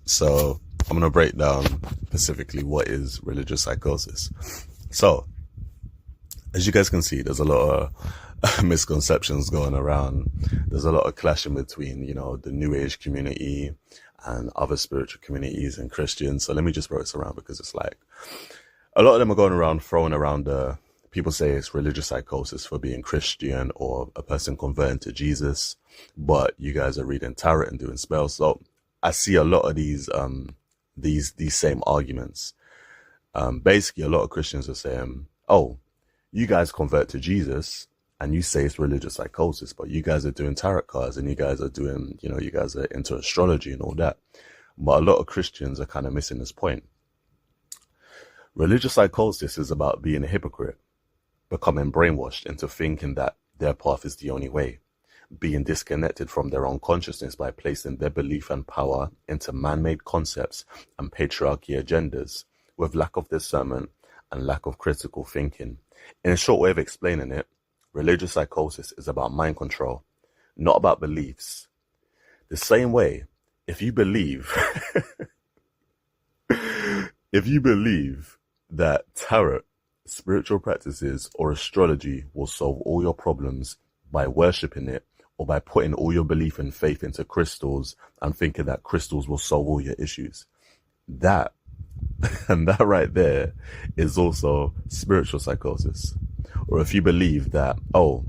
So I'm going to break down specifically what is religious psychosis. So as you guys can see, there's a lot of misconceptions going around. There's a lot of clashing between, the New Age community and other spiritual communities and Christians. So let me just throw this around because it's like a lot of them are going around throwing around people say it's religious psychosis for being Christian or a person converting to Jesus, but you guys are reading tarot and doing spells. So I see a lot of these same arguments. Basically, a lot of Christians are saying, "Oh, you guys convert to Jesus and you say it's religious psychosis, but you guys are doing tarot cards and you guys are doing, you guys are into astrology and all that." But a lot of Christians are kind of missing this point. Religious psychosis is about being a hypocrite, becoming brainwashed into thinking that their path is the only way, being disconnected from their own consciousness by placing their belief and power into man-made concepts and patriarchy agendas with lack of discernment and lack of critical thinking. In a short way of explaining it, religious psychosis is about mind control, not about beliefs. The same way, if you believe that tarot, spiritual practices, or astrology will solve all your problems by worshipping it, or by putting all your belief and faith into crystals and thinking that crystals will solve all your issues, that and that right there is also spiritual psychosis. Or if you believe that, oh,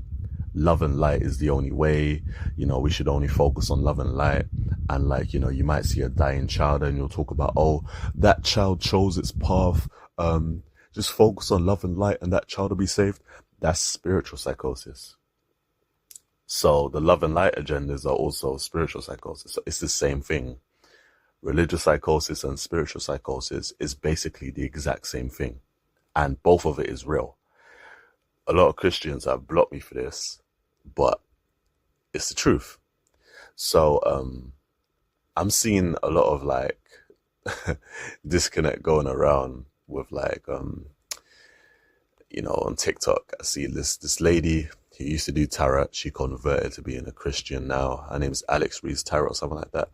love and light is the only way, we should only focus on love and light, and you might see a dying child and you'll talk about, oh, that child chose its path, just focus on love and light and that child will be saved. That's spiritual psychosis. So the love and light agendas are also spiritual psychosis. So it's the same thing. Religious psychosis and spiritual psychosis is basically the exact same thing. And both of it is real. A lot of Christians have blocked me for this, but it's the truth. So I'm seeing a lot of disconnect going around with on TikTok. I see this lady who used to do tarot. She converted to being a Christian now. Her name's Alex Reese Tarot or something like that.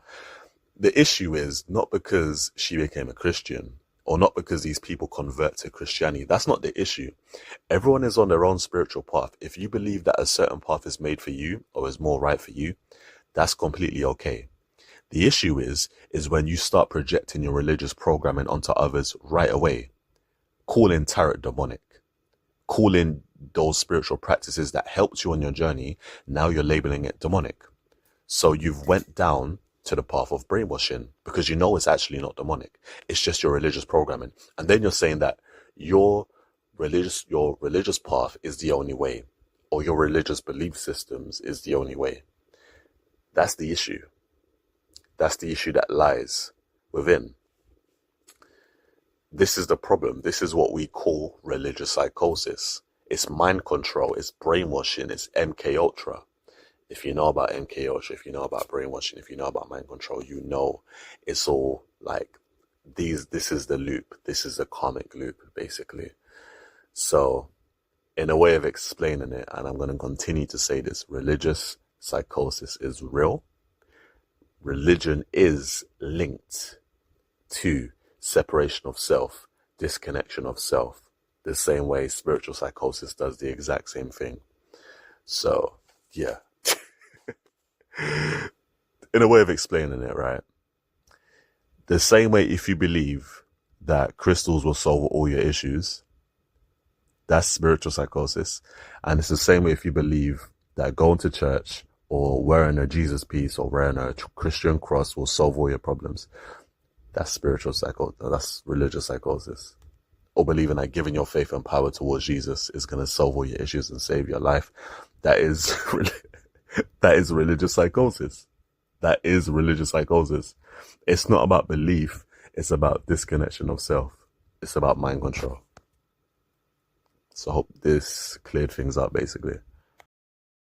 The issue is not because she became a Christian or not because these people convert to Christianity. That's not the issue. Everyone is on their own spiritual path. If you believe that a certain path is made for you or is more right for you, that's completely okay. The issue is when you start projecting your religious programming onto others right away, calling tarot demonic, calling those spiritual practices that helped you on your journey, now you're labeling it demonic. So you've went down to the path of brainwashing because it's actually not demonic. It's just your religious programming. And then you're saying that your religious path is the only way, or your religious belief systems is the only way. That's the issue. That's the issue that lies within. This is the problem. This is what we call religious psychosis. It's mind control, it's brainwashing, it's MK Ultra. If you know about MK Ultra, if you know about brainwashing, if you know about mind control, it's all this is the loop. This is the karmic loop, basically. So, in a way of explaining it, and I'm going to continue to say this, religious psychosis is real. Religion is linked to separation of self, disconnection of self, the same way spiritual psychosis does the exact same thing. So, yeah. In a way of explaining it, right? The same way if you believe that crystals will solve all your issues, that's spiritual psychosis. And it's the same way if you believe that going to church or wearing a Jesus piece or wearing a Christian cross will solve all your problems. That's spiritual psychosis. That's religious psychosis. Or believing that giving your faith and power towards Jesus is going to solve all your issues and save your life. That is religious psychosis. That is religious psychosis. It's not about belief. It's about disconnection of self. It's about mind control. So I hope this cleared things up, basically.